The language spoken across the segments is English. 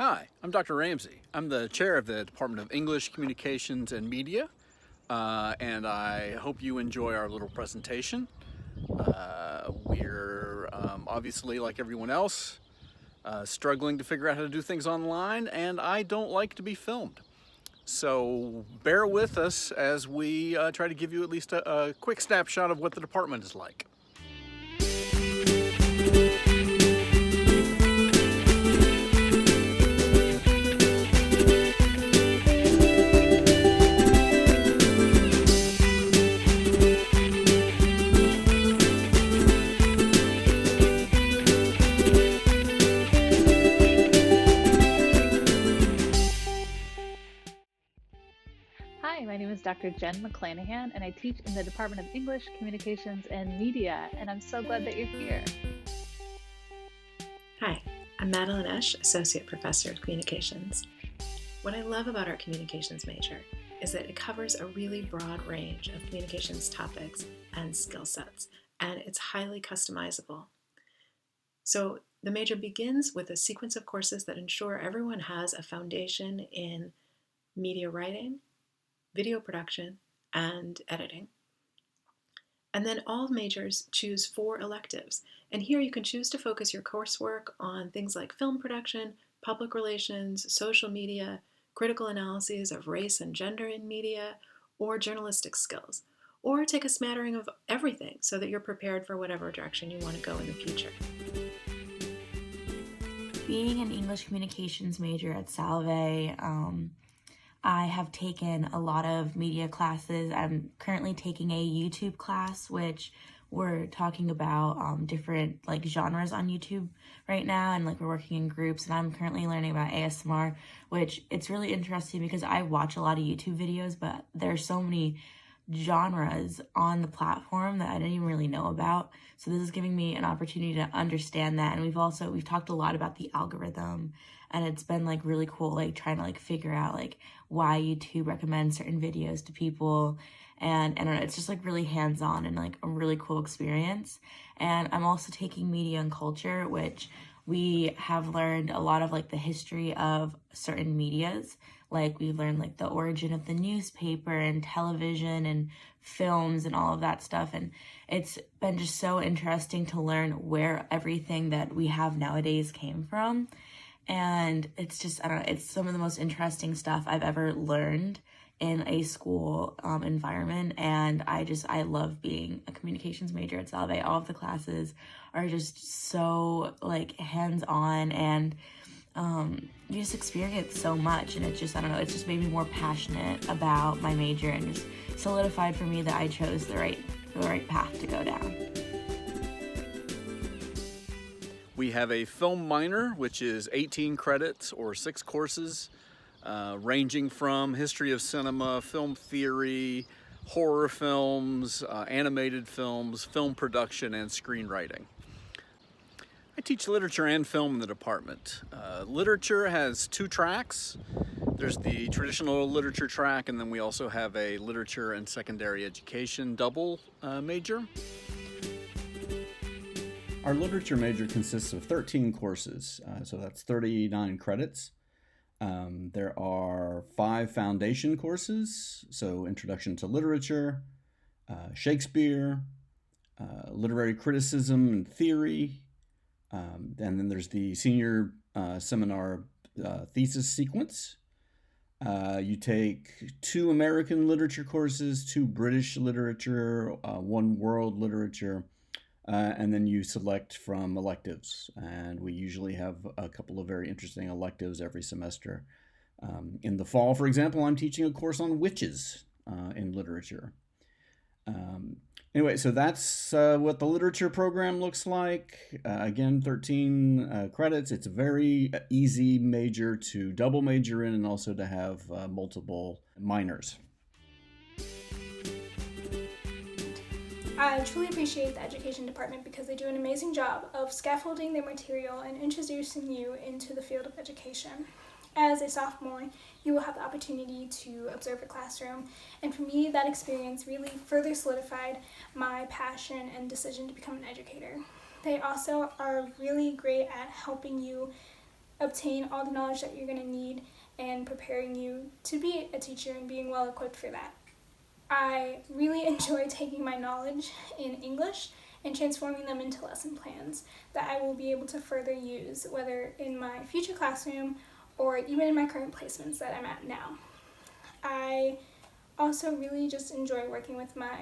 Hi, I'm Dr. Ramsey. I'm the chair of the Department of English, Communications, and Media, and I hope you enjoy our little presentation. We're obviously, like everyone else, struggling to figure out how to do things online, and I don't like to be filmed. So bear with us as we try to give you at least a quick snapshot of what the department is like. Hi, my name is Dr. Jenn McClanahan, and I teach in the Department of English, Communications, and Media, and I'm so glad that you're here. Hi, I'm Madeline Ashe, Associate Professor of Communications. What I love about our communications major is that it covers a really broad range of communications topics and skill sets, and it's highly customizable. So the major begins with a sequence of courses that ensure everyone has a foundation in media writing, video production, and editing. And then all majors choose 4 electives. And here you can choose to focus your coursework on things like film production, public relations, social media, critical analyses of race and gender in media, or journalistic skills. Or take a smattering of everything so that you're prepared for whatever direction you want to go in the future. Being an English communications major at Salve, I have taken a lot of media classes. I'm currently taking a YouTube class, which we're talking about different genres on YouTube right now, and we're working in groups, and I'm currently learning about ASMR, which it's really interesting because I watch a lot of YouTube videos, but there's so many genres on the platform that I didn't even really know about. So this is giving me an opportunity to understand that. And we've talked a lot about the algorithm, and it's been really cool, trying to figure out why YouTube recommends certain videos to people. And I don't know, it's just really hands-on and a really cool experience. And I'm also taking media and culture, which we have learned a lot of the history of certain medias. We've learned the origin of the newspaper and television and films and all of that stuff. And it's been just so interesting to learn where everything that we have nowadays came from. And it's just, I don't know, it's some of the most interesting stuff I've ever learned in a school environment. And I love being a communications major at Salve. All of the classes are just so hands-on, and you just experience so much. And it's just, I don't know, it's just made me more passionate about my major and just solidified for me that I chose the right path to go down. We have a film minor, which is 18 credits or 6 courses, ranging from history of cinema, film theory, horror films, animated films, film production, and screenwriting. I teach literature and film in the department. Literature has 2 tracks. There's the traditional literature track, and then we also have a literature and secondary education double major. Our literature major consists of 13 courses, so that's 39 credits. There are 5 foundation courses, so Introduction to Literature, Shakespeare, Literary Criticism and Theory, and then there's the senior seminar thesis sequence. You take 2 American literature courses, 2 British literature, 1 world literature, and then you select from electives. And we usually have a couple of very interesting electives every semester. In the fall, for example, I'm teaching a course on witches in literature. Anyway, so that's what the literature program looks like. Again, 13 credits. It's a very easy major to double major in, and also to have multiple minors. I truly appreciate the education department because they do an amazing job of scaffolding their material and introducing you into the field of education. As a sophomore, you will have the opportunity to observe a classroom, and for me, that experience really further solidified my passion and decision to become an educator. They also are really great at helping you obtain all the knowledge that you're going to need and preparing you to be a teacher and being well equipped for that. I really enjoy taking my knowledge in English and transforming them into lesson plans that I will be able to further use, whether in my future classroom or even in my current placements that I'm at now. I also really just enjoy working with my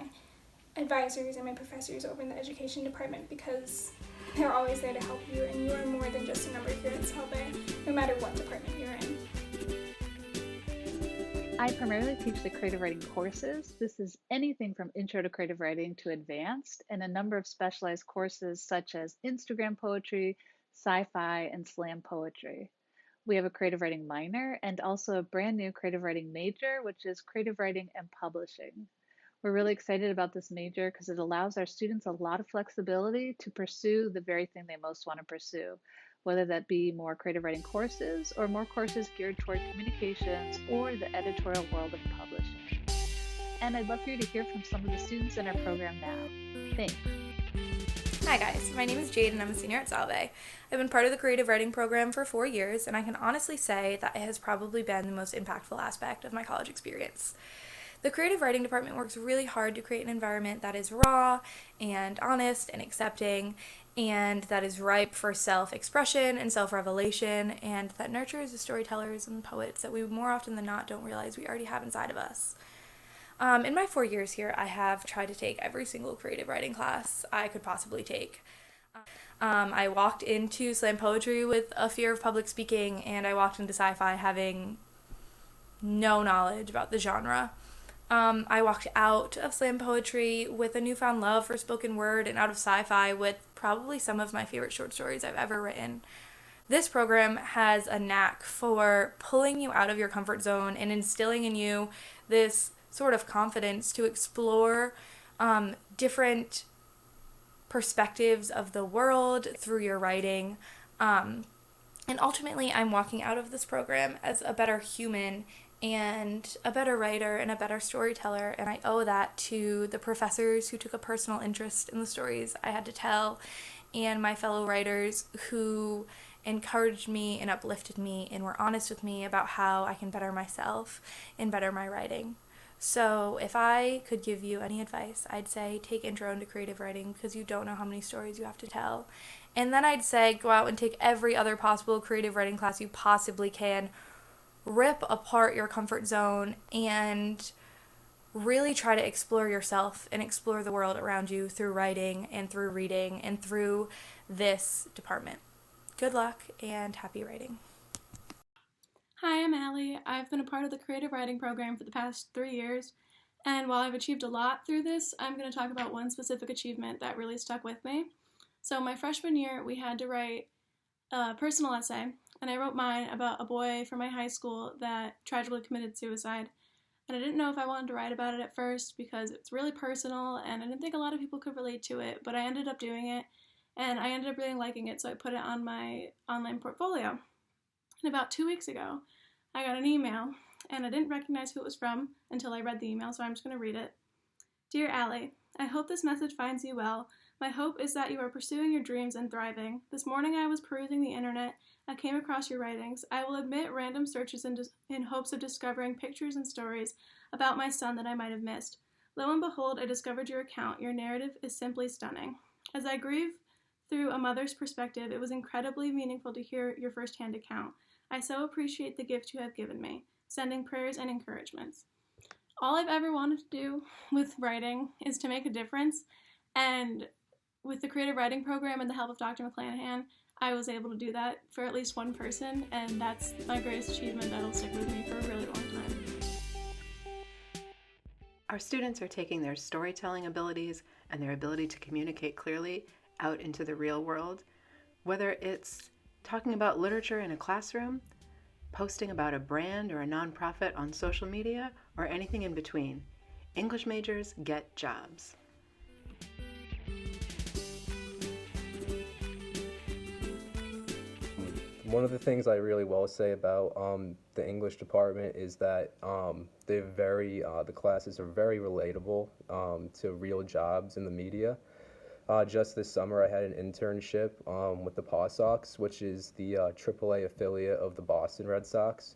advisors and my professors over in the education department because they're always there to help you, and you are more than just a number here at Salve, no matter what department you're in. I primarily teach the creative writing courses. This is anything from intro to creative writing to advanced, and a number of specialized courses such as Instagram poetry, sci-fi, and slam poetry. We have a creative writing minor and also a brand new creative writing major, which is creative writing and publishing. We're really excited about this major because it allows our students a lot of flexibility to pursue the very thing they most want to pursue, whether that be more creative writing courses or more courses geared toward communications or the editorial world of publishing. And I'd love for you to hear from some of the students in our program now. Thanks. Hi guys, my name is Jade and I'm a senior at Salve. I've been part of the creative writing program for 4 years, and I can honestly say that it has probably been the most impactful aspect of my college experience. The creative writing department works really hard to create an environment that is raw and honest and accepting, and that is ripe for self-expression and self-revelation, and that nurtures the storytellers and poets that we more often than not don't realize we already have inside of us. In my 4 years here, I have tried to take every single creative writing class I could possibly take. I walked into slam poetry with a fear of public speaking, and I walked into sci-fi having no knowledge about the genre. I walked out of slam poetry with a newfound love for spoken word, and out of sci-fi with probably some of my favorite short stories I've ever written. This program has a knack for pulling you out of your comfort zone and instilling in you this sort of confidence to explore different perspectives of the world through your writing. And ultimately, I'm walking out of this program as a better human and a better writer and a better storyteller, and I owe that to the professors who took a personal interest in the stories I had to tell, and my fellow writers who encouraged me and uplifted me and were honest with me about how I can better myself and better my writing. So if I could give you any advice, I'd say take intro into creative writing because you don't know how many stories you have to tell. And then I'd say go out and take every other possible creative writing class you possibly can. Rip apart your comfort zone and really try to explore yourself and explore the world around you through writing and through reading and through this department. Good luck and happy writing. Hi, I'm Allie. I've been a part of the creative writing program for the past 3 years, and while I've achieved a lot through this, I'm going to talk about one specific achievement that really stuck with me. So my freshman year, we had to write a personal essay, and I wrote mine about a boy from my high school that tragically committed suicide. And I didn't know if I wanted to write about it at first because it's really personal, and I didn't think a lot of people could relate to it, but I ended up doing it, and I ended up really liking it, so I put it on my online portfolio. And about 2 weeks ago, I got an email, and I didn't recognize who it was from until I read the email, so I'm just going to read it. Dear Allie, I hope this message finds you well. My hope is that you are pursuing your dreams and thriving. This morning I was perusing the internet. I came across your writings. I will admit random searches in hopes of discovering pictures and stories about my son that I might have missed. Lo and behold, I discovered your account. Your narrative is simply stunning. As I grieve through a mother's perspective, it was incredibly meaningful to hear your firsthand account. I so appreciate the gift you have given me, sending prayers and encouragements. All I've ever wanted to do with writing is to make a difference, and with the creative writing program and the help of Dr. McClanahan, I was able to do that for at least one person, and that's my greatest achievement that'll stick with me for a really long time. Our students are taking their storytelling abilities and their ability to communicate clearly out into the real world, whether it's talking about literature in a classroom, posting about a brand or a nonprofit on social media, or anything in between. English majors get jobs. One of the things I really will say about the English department is that the classes are very relatable to real jobs in the media. Just this summer, I had an internship with the Paw Sox, which is the AAA affiliate of the Boston Red Sox.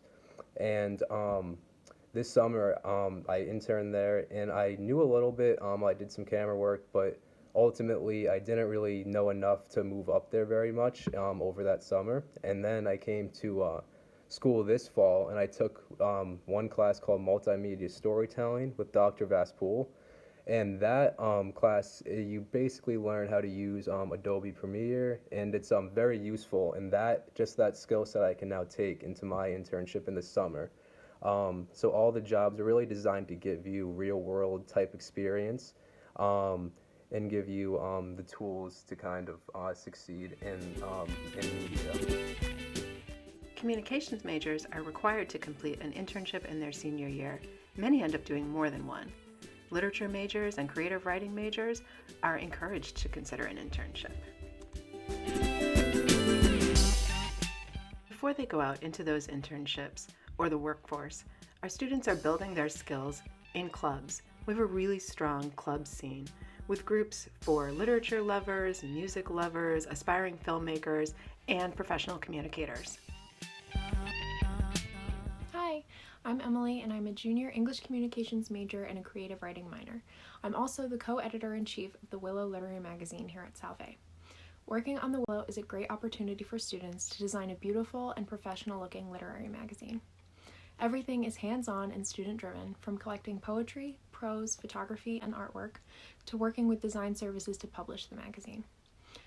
And this summer, I interned there, and I knew a little bit. I did some camera work, but ultimately, I didn't really know enough to move up there very much over that summer. And then I came to school this fall, and I took one class called Multimedia Storytelling with Dr. Vaspool. And that class, you basically learn how to use Adobe Premiere, and it's very useful. And that skill set I can now take into my internship in the summer. So all the jobs are really designed to give you real world type experience, and give you the tools to kind of succeed in media. Communications majors are required to complete an internship in their senior year. Many end up doing more than one. Literature majors and creative writing majors are encouraged to consider an internship. Before they go out into those internships or the workforce, our students are building their skills in clubs. We have a really strong club scene with groups for literature lovers, music lovers, aspiring filmmakers, and professional communicators. Hi, I'm Emily, and I'm a junior English communications major and a creative writing minor. I'm also the co-editor-in-chief of the Willow Literary Magazine here at Salve. Working on the Willow is a great opportunity for students to design a beautiful and professional-looking literary magazine. Everything is hands-on and student-driven, from collecting poetry, prose, photography, and artwork, to working with design services to publish the magazine.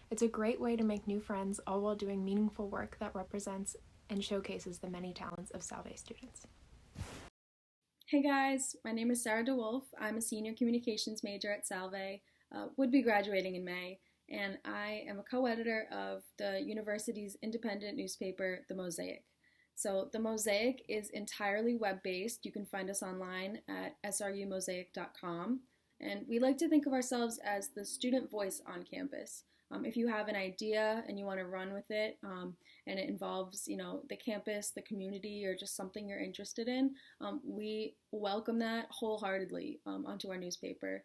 It's a great way to make new friends, all while doing meaningful work that represents and showcases the many talents of Salve students. Hey guys, my name is Sarah DeWolf. I'm a senior communications major at Salve, would be graduating in May, and I am a co-editor of the university's independent newspaper, The Mosaic. So The Mosaic is entirely web-based. You can find us online at srumosaic.com, and we like to think of ourselves as the student voice on campus. If you have an idea and you want to run with it, and it involves, the campus, the community, or just something you're interested in, we welcome that wholeheartedly onto our newspaper.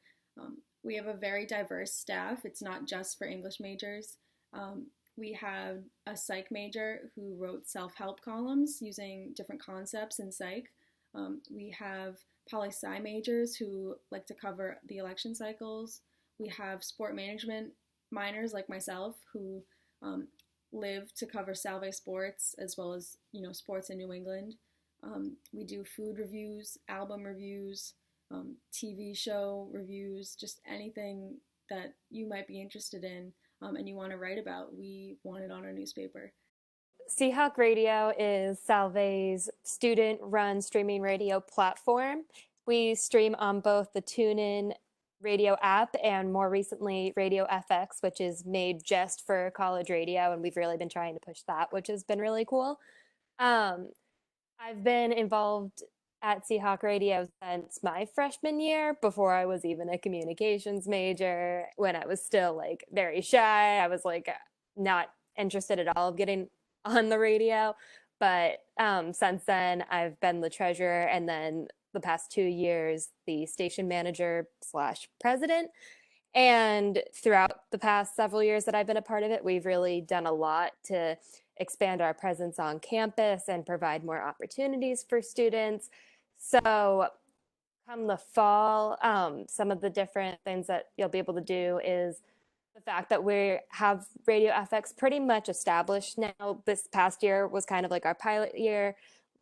We have a very diverse staff. It's not just for English majors. We have a psych major who wrote self-help columns using different concepts in psych. We have poli-sci majors who like to cover the election cycles. We have sport management minors like myself who live to cover Salve sports as well as sports in New England. We do food reviews, album reviews, TV show reviews, just anything that you might be interested in and you want to write about. We want it on our newspaper. Seahawk Radio is Salve's student-run streaming radio platform. We stream on both the TuneIn radio app and more recently Radio FX, which is made just for college radio, and we've really been trying to push that, which has been really cool. I've been involved at Seahawk Radio since my freshman year, before I was even a communications major, when I was still very shy. I was not interested at all of getting on the radio, but since then I've been the treasurer, and then the past 2 years, the station manager / president. And throughout the past several years that I've been a part of it, we've really done a lot to expand our presence on campus and provide more opportunities for students. So come the fall, some of the different things that you'll be able to do is the fact that we have Radio FX pretty much established now. This past year was kind of like our pilot year,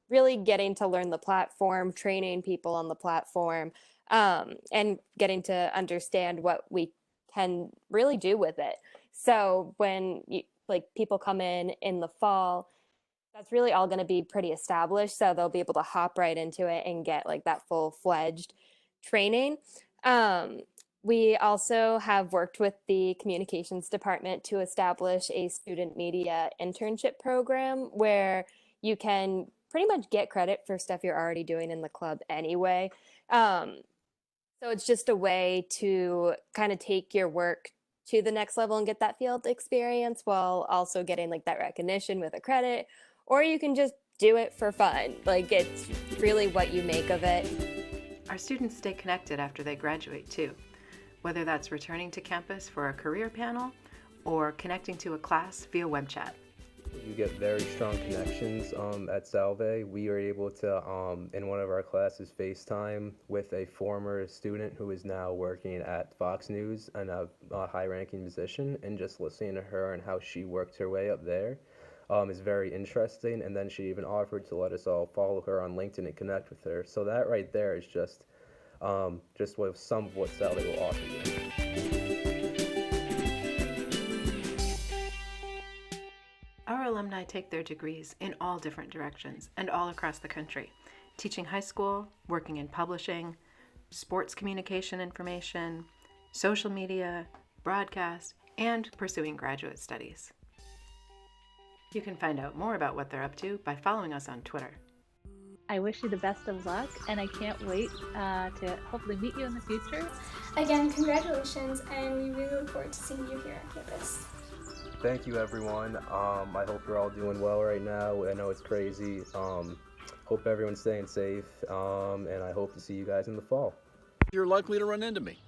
really getting to learn the platform, training people on the platform, and getting to understand what we can really do with it. So when people come in the fall, that's really all going to be pretty established. So they'll be able to hop right into it and get that full-fledged training. We also have worked with the communications department to establish a student media internship program where you can pretty much get credit for stuff you're already doing in the club anyway. So it's just a way to kind of take your work to the next level and get that field experience while also getting that recognition with a credit, or you can just do it for fun. It's really what you make of it. Our students stay connected after they graduate too. whether that's returning to campus for a career panel or connecting to a class via web chat. You get very strong connections at Salve. We are able to, in one of our classes, FaceTime with a former student who is now working at Fox News in a high-ranking position, and just listening to her and how she worked her way up there is very interesting. And then she even offered to let us all follow her on LinkedIn and connect with her. So that right there is just what some of what Salve will offer you. Our alumni take their degrees in all different directions and all across the country, teaching high school, working in publishing, sports communication information, social media, broadcast, and pursuing graduate studies. You can find out more about what they're up to by following us on Twitter. I wish you the best of luck, and I can't wait to hopefully meet you in the future. Again, congratulations, and we really look forward to seeing you here on campus. Thank you, everyone. I hope you're all doing well right now. I know it's crazy. Hope everyone's staying safe, and I hope to see you guys in the fall. You're likely to run into me.